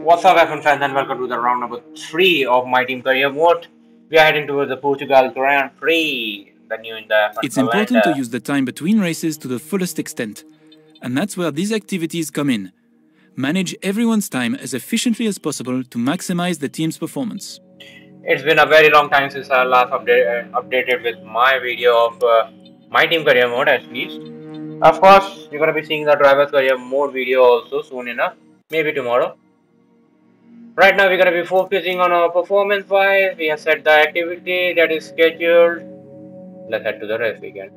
What's up, F1 fans, and welcome to the round number 3 of my team career mode. We are heading towards the Portugal Grand Prix, the new in the F1 It's important to use the time between races to the fullest extent. And that's where these activities come in. Manage everyone's time as efficiently as possible to maximize the team's performance. It's been a very long time since I last updated with my video of my team career mode at least. Of course, you're going to be seeing the driver's career mode video also soon enough, maybe tomorrow. Right now, we're going to be focusing on our performance wise. We have set the activity that is scheduled. Let's head to the race weekend.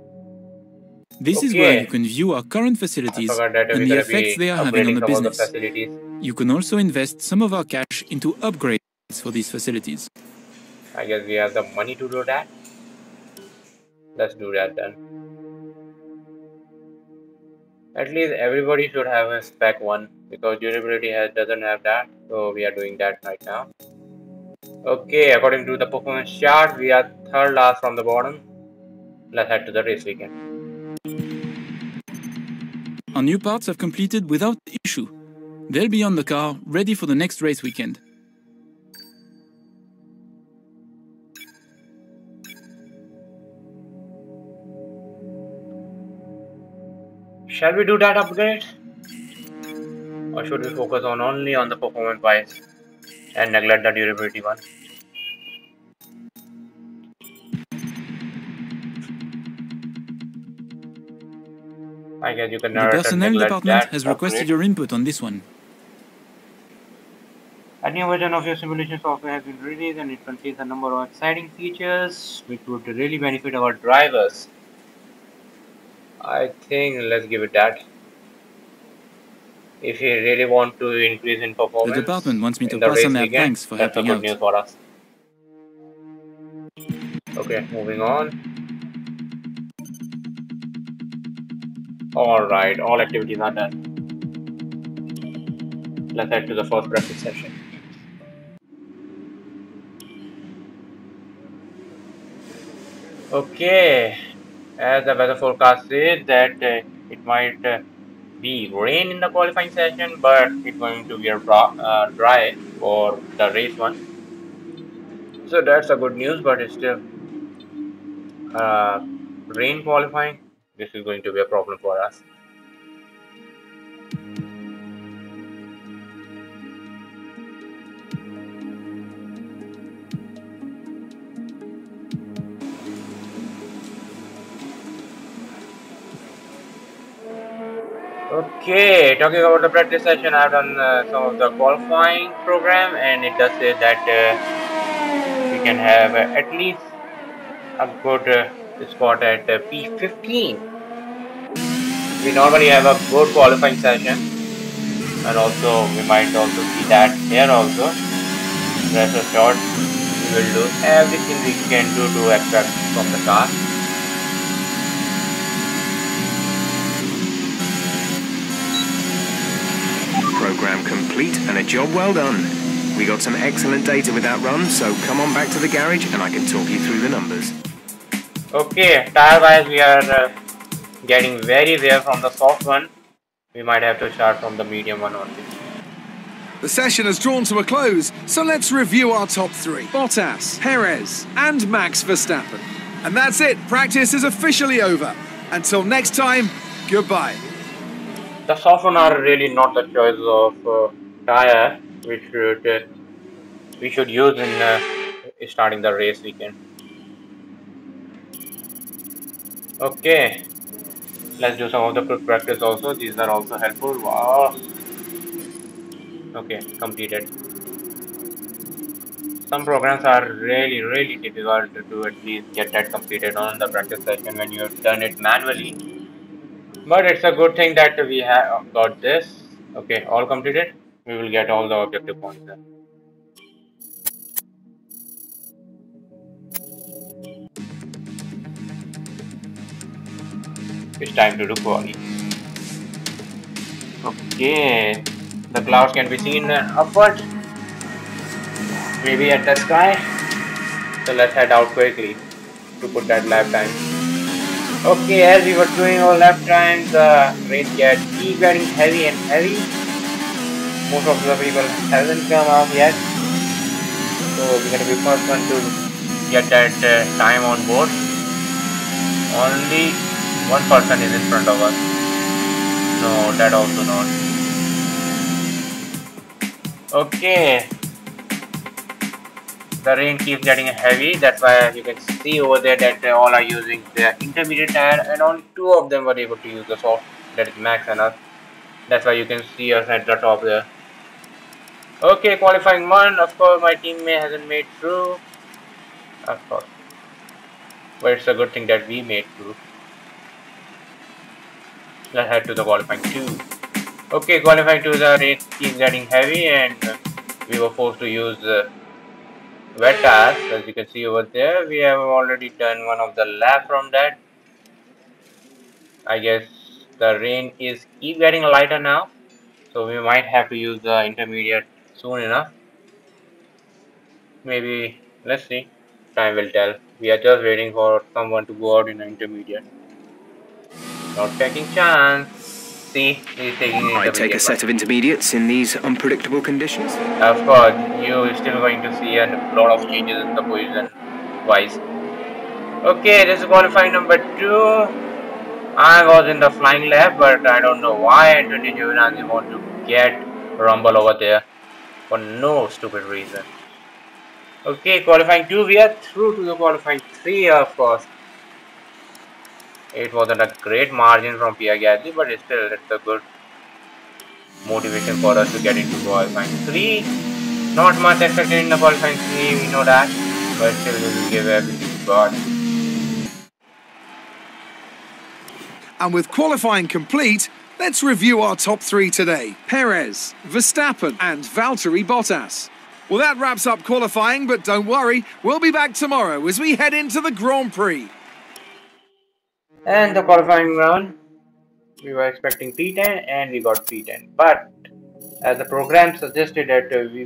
This is where you can view our current facilities and the effects they are having on the business. You can also invest some of our cash into upgrades for these facilities. I guess we have the money to do that. Let's do that then. At least everybody should have a spec 1 because durability doesn't have that, so we are doing that right now. Okay, according to the performance chart, we are third last from the bottom. Let's head to the race weekend. Our new parts have completed without issue. They'll be on the car, ready for the next race weekend. Shall we do that upgrade? Or should we focus only on the performance wise and neglect the durability one? I guess you can The personnel department has requested your input on this one. A new version of your simulation software has been released and it contains a number of exciting features which would really benefit our drivers. I think let's give it that. If you really want to increase in performance, the department wants me to pass on their thanks for helping out. That's a good news for us. Okay, moving on. Alright, all activities are done. Let's head to the first practice session. Okay, as the weather forecast says that it might be rain in the qualifying session, but it's going to be dry for the race one. So that's a good news, but it's still rain qualifying. This is going to be a problem for us. Okay, talking about the practice session, I've done some of the qualifying program, and it does say that we can have at least a good spot at P15. We normally have a good qualifying session, and also we might also see that here also. Rest assured, we will do everything we can do to extract from the car. Program complete and a job well done. We got some excellent data with that run, so come on back to the garage and I can talk you through the numbers. Okay, tire wise we are getting very rare from the soft one. We might have to start from the medium one only. The session has drawn to a close, so let's review our top 3. Bottas, Perez and Max Verstappen. And that's it, practice is officially over. Until next time, goodbye. The soft one are really not the choice of tire we should use in starting the race weekend. Okay, let's do some of the quick practice also. These are also helpful. Wow. Okay, completed. Some programs are really difficult to at least get that completed on the practice session when you have done it manually. But it's a good thing that we have got this. Okay, all completed. We will get all the objective points there. It's time to do quali. Okay, the clouds can be seen upward, maybe at the sky. So let's head out quickly to put that lap time. Okay, as we were doing our lap times, the race keep getting heavy and heavy. most of the people hasn't come out yet. So we're gonna be first one to get that time on board. Only one person is in front of us. No, that also not. Okay. The rain keeps getting heavy. That's why you can see over there that all are using the intermediate tire, and only 2 of them were able to use the soft. That is Max and us. That's why you can see us at the top there. Okay, qualifying 1. Of course, my teammate hasn't made through. Of course. But it's a good thing that we made through. Let's head to the qualifying 2. Okay, qualifying 2, the race keeps getting heavy, and we were forced to use wet tires. As you can see over there, we have already done one of the lap from that. I guess the rain is keep getting lighter now, so we might have to use the intermediate soon enough. Maybe, let's see, time will tell. We are just waiting for someone to go out in the intermediate. Not taking chance. See, he's taking the I take a set of intermediates in these unpredictable conditions. Of course, you're still going to see a lot of changes in the position wise. Okay, this is qualifying number 2. I was in the flying lap, but I don't know why Antonio Giovinazzi want to get rumble over there for no stupid reason. Okay, qualifying 2, we are through to the qualifying 3, of course. It wasn't a great margin from Pierre Gasly, but still it's a good motivation for us to get into qualifying 3. Not much expected in the qualifying 3, we know that, but still we will give everything to God. And with qualifying complete, let's review our top 3 today. Perez, Verstappen and Valtteri Bottas. Well, that wraps up qualifying, but don't worry, we'll be back tomorrow as we head into the Grand Prix. And the qualifying round, we were expecting P10 and we got P10. But as the program suggested that we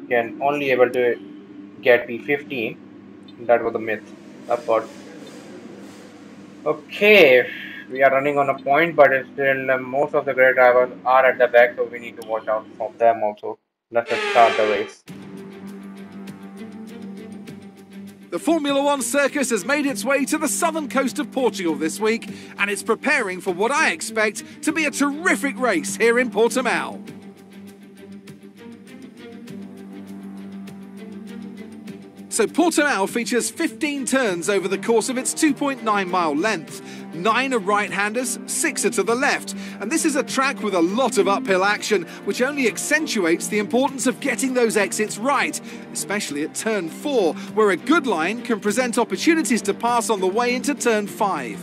can only able to get P15, that was a myth, of course. Okay, we are running on a point, but still most of the great drivers are at the back, so we need to watch out for them also. Let's just start the race. The Formula One circus has made its way to the southern coast of Portugal this week, and it's preparing for what I expect to be a terrific race here in Portimao. So Portimao features 15 turns over the course of its 2.9-mile length. 9 are right-handers, 6 are to the left. And this is a track with a lot of uphill action, which only accentuates the importance of getting those exits right, especially at turn 4, where a good line can present opportunities to pass on the way into turn 5.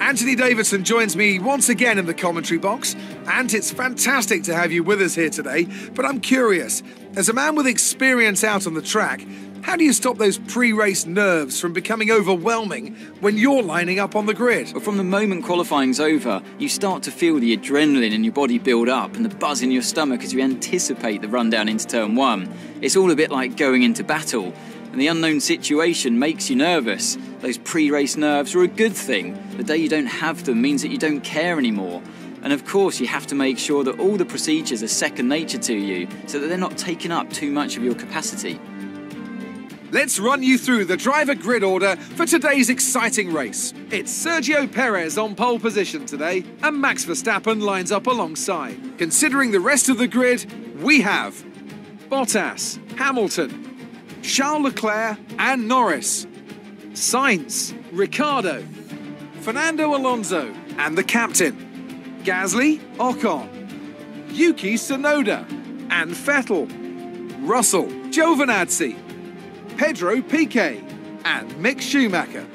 Anthony Davidson joins me once again in the commentary box, and it's fantastic to have you with us here today. But I'm curious, as a man with experience out on the track, how do you stop those pre-race nerves from becoming overwhelming when you're lining up on the grid? But from the moment qualifying's over, you start to feel the adrenaline in your body build up and the buzz in your stomach as you anticipate the run down into turn 1. It's all a bit like going into battle. And the unknown situation makes you nervous. Those pre-race nerves are a good thing. The day you don't have them means that you don't care anymore. And of course, you have to make sure that all the procedures are second nature to you, so that they're not taking up too much of your capacity. Let's run you through the driver grid order for today's exciting race. It's Sergio Perez on pole position today, and Max Verstappen lines up alongside. Considering the rest of the grid, we have Bottas, Hamilton, Charles Leclerc and Norris, Sainz, Ricciardo, Fernando Alonso and the captain, Gasly, Ocon, Yuki Tsunoda and Vettel, Russell, Giovinazzi, Pedro Piquet and Mick Schumacher,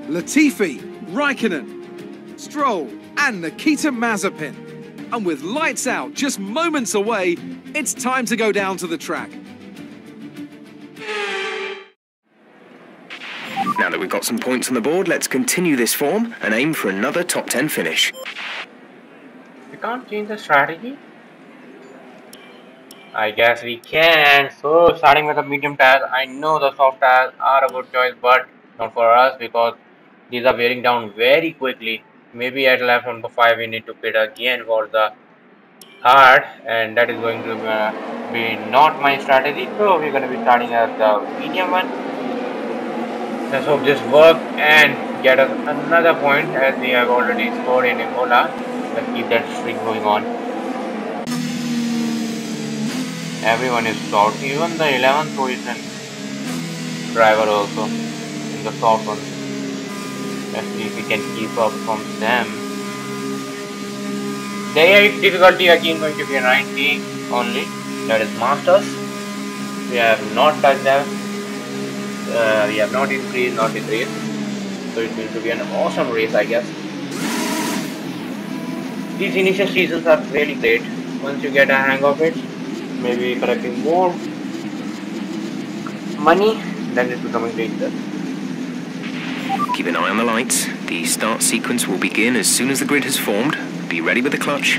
Latifi, Raikkonen, Stroll and Nikita Mazepin. And with lights out just moments away, it's time to go down to the track. Now that we've got some points on the board, let's continue this form and aim for another top 10 finish. We can't change the strategy? I guess we can. So starting with the medium tires, I know the soft tires are a good choice, but not for us because these are wearing down very quickly. Maybe at lap number 5 we need to pit again for the hard, and that is going to be not my strategy. So we're going to be starting at the medium one. Let's hope this works and get us another point, as we have already scored in Imola. Let's keep that streak going on. Everyone is soft, even the 11th position driver also in the soft one. Let's see if we can keep up from them. Their difficulty again going to be a 90 only. That is Masters. We have not touched them. We have not increased, not decreased. So it's going to be an awesome race, I guess. These initial seasons are really great. Once you get a hang of it, maybe collecting more money, then it's becoming dangerous. Keep an eye on the lights. The start sequence will begin as soon as the grid has formed. Be ready with the clutch.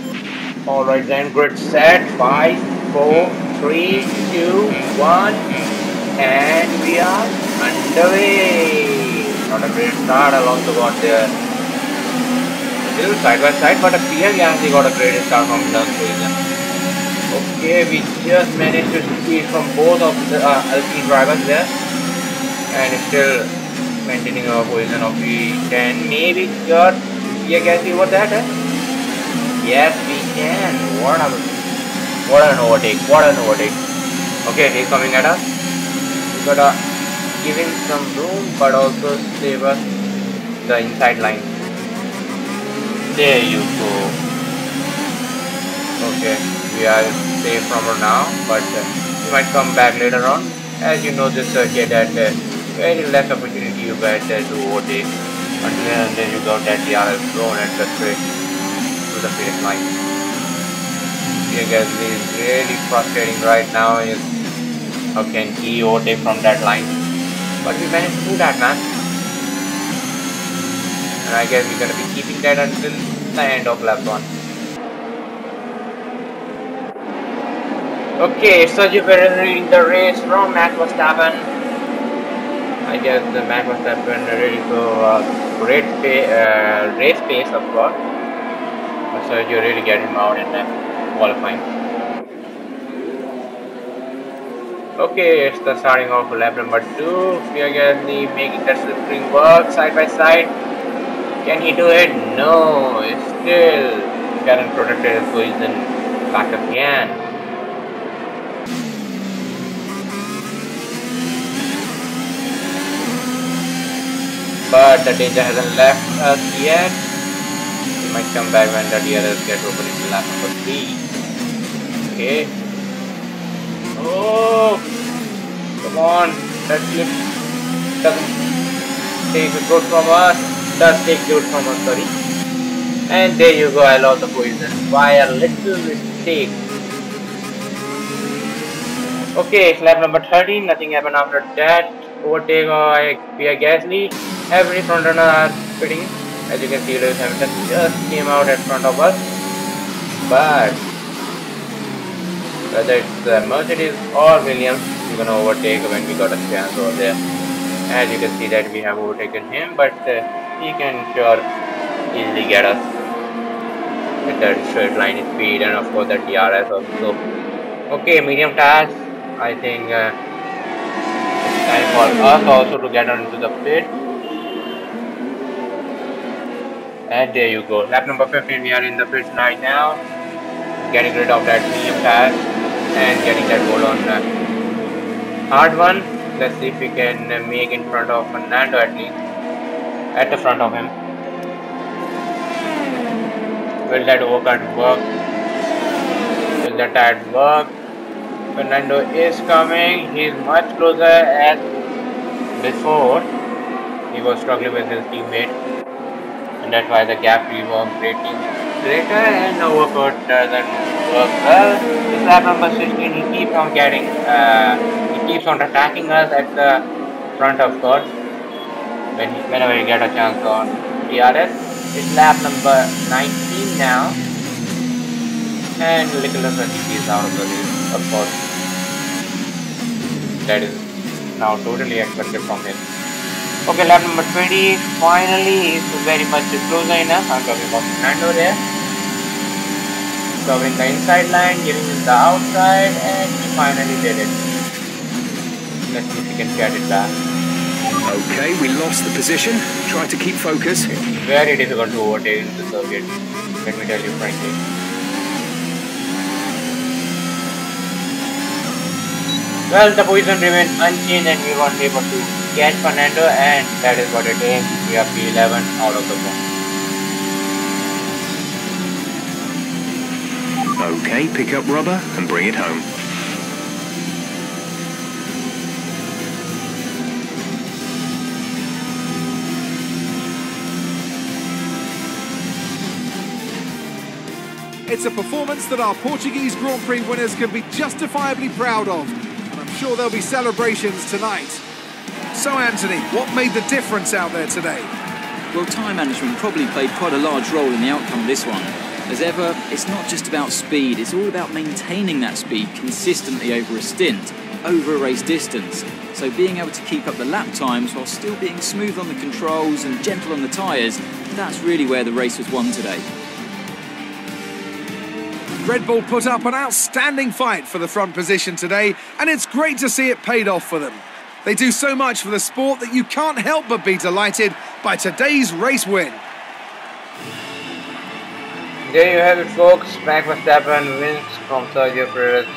Alright then, grid set. 5, 4, 3, 2, 1, and we are underway. Not a great start. Alonso got there a little side by side, but a Pierre Gasly got a great start from the position. Okay, we just managed to squeeze from both of the Alpine drivers there, and still maintaining our position of P10. Maybe got Pierre Gasly over that. Yes, we can. What an overtake! What an overtake! Okay, he's coming at us. We gotta give him some room, but also save us the inside line. There you go. Okay, we are safe from her now, but we might come back later on. As you know, this circuit had very less opportunity you get to overtake until you got that DRS thrown at the straight to the finish line. Pierre Gasly is really frustrating right now. How can he overtake from that line? But we managed to do that, man. And I guess we're gonna be keeping that until the end of lap 1. Okay, Sergio Perez leading the race from Max Verstappen. I guess the Max Verstappen really saw a great race pace, of course. But Sergio really get him out in the qualifying. Okay, it's the starting of lap number 2. Pierre Gasly making that slipstream work side by side. Can he do it? No, it's still can't protect his position back again. But the danger hasn't left us yet. We might come back when the DRS gets open into lap number 3. Okay. Oh, come on. That slip doesn't take good from us. Does take good from us, sorry. And there you go, I lost the position by a little mistake. Okay, lap number 13, nothing happened after that. Overtake by Pierre Gasly. Every front runner are pitting. As you can see, Lewis Hamilton just came out in front of us. But whether it's Mercedes or Williams, we're gonna overtake when we got a chance over there. As you can see that we have overtaken him, but he can sure easily get us with that straight line speed and of course the DRS also. Okay, medium tires. I think it's time for us also to get on into the pit. And there you go. Lap number 15, we are in the pits right now. Getting rid of that medium tire and getting that goal on hard one. Let's see if we can make in front of Fernando at least. At the front of him. Will that overcut work? Will that tire work? Fernando is coming. He is much closer as before. He was struggling with his teammate, and that's why the gap was greater and the overcut doesn't work well. This lap number 16, he keeps on getting, he keeps on attacking us at the front of course. Whenever you get a chance on DRS. It's lap number 19 now, and Nicholas is out of the race, of course. That is now totally expected from him. Okay, lap number 20, finally he's very much closer enough. I'm talking about Fernando there. covering the inside line, giving him the outside, and he finally did it. Let's see if we can get it back. Okay, we lost the position. Try to keep focus. It's very difficult to overtake in the circuit, let me tell you frankly. Well, the position remains unchanged and we weren't able to catch Fernando, and that is what it is. We are P11 out of the point. Okay, pick up rubber and bring it home. It's a performance that our Portuguese Grand Prix winners can be justifiably proud of, and I'm sure there'll be celebrations tonight. So Anthony, what made the difference out there today? Well, time management probably played quite a large role in the outcome of this one. As ever, it's not just about speed, it's all about maintaining that speed consistently over a stint, over a race distance. So being able to keep up the lap times while still being smooth on the controls and gentle on the tyres, that's really where the race was won today. Red Bull put up an outstanding fight for the front position today, and it's great to see it paid off for them. They do so much for the sport that you can't help but be delighted by today's race win. There you have it, folks. Max Verstappen wins from Sergio Perez.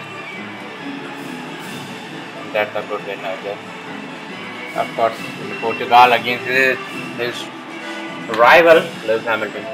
And that's a good win, I guess. Of course, Portugal against his rival, Lewis Hamilton.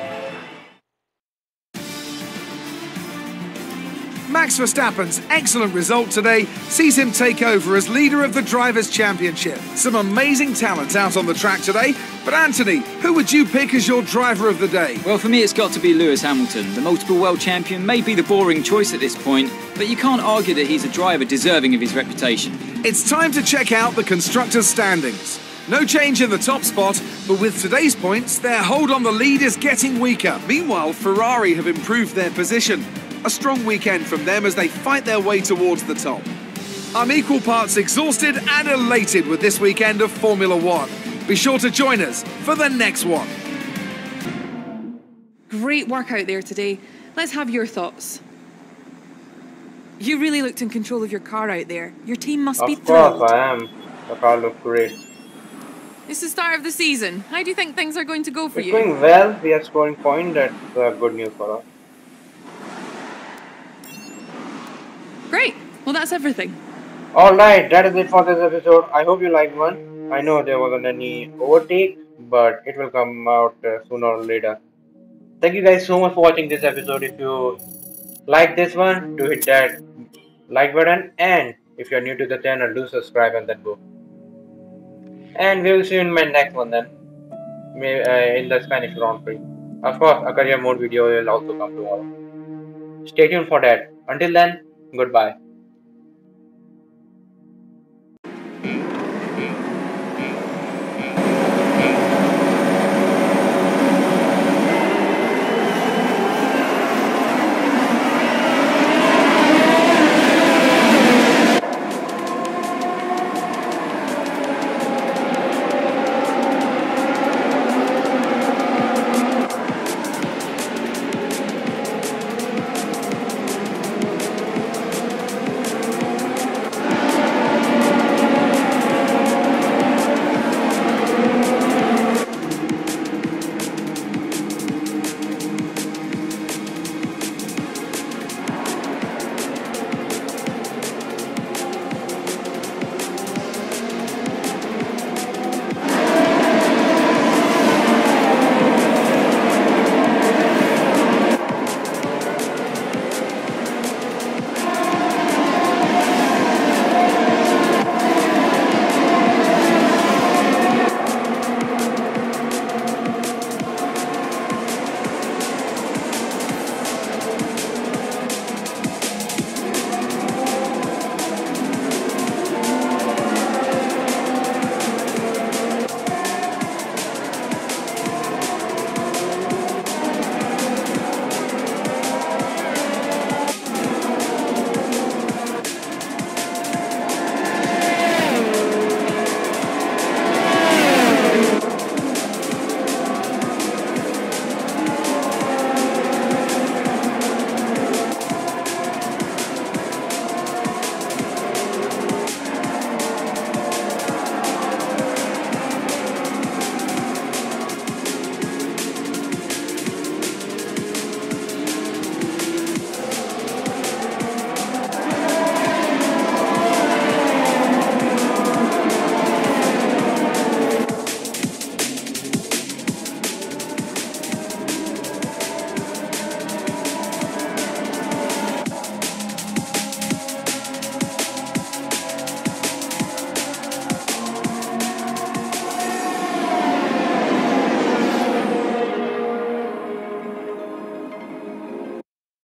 Max Verstappen's excellent result today sees him take over as leader of the Drivers' Championship. Some amazing talent out on the track today, but Anthony, who would you pick as your driver of the day? Well, for me it's got to be Lewis Hamilton. The multiple world champion may be the boring choice at this point, but you can't argue that he's a driver deserving of his reputation. It's time to check out the Constructor Standings. No change in the top spot, but with today's points, their hold on the lead is getting weaker. Meanwhile, Ferrari have improved their position. A strong weekend from them as they fight their way towards the top. I'm equal parts exhausted and elated with this weekend of Formula One. Be sure to join us for the next one. Great work out there today. Let's have your thoughts. You really looked in control of your car out there. Your team must be thrilled. Of course I am. The car looks great. It's the start of the season. How do you think things are going to go for you? It's going well. We are scoring points. That's good news for us. Great. Well, that's everything. Alright, that is it for this episode. I hope you liked one. I know there wasn't any overtake, but it will come out sooner or later. Thank you guys so much for watching this episode. If you like this one, do hit that like button, and if you're new to the channel, do subscribe and then go. And we will see you in my next one then, in the Spanish Grand Prix. Of course, a career mode video will also come tomorrow. Stay tuned for that. Until then, goodbye.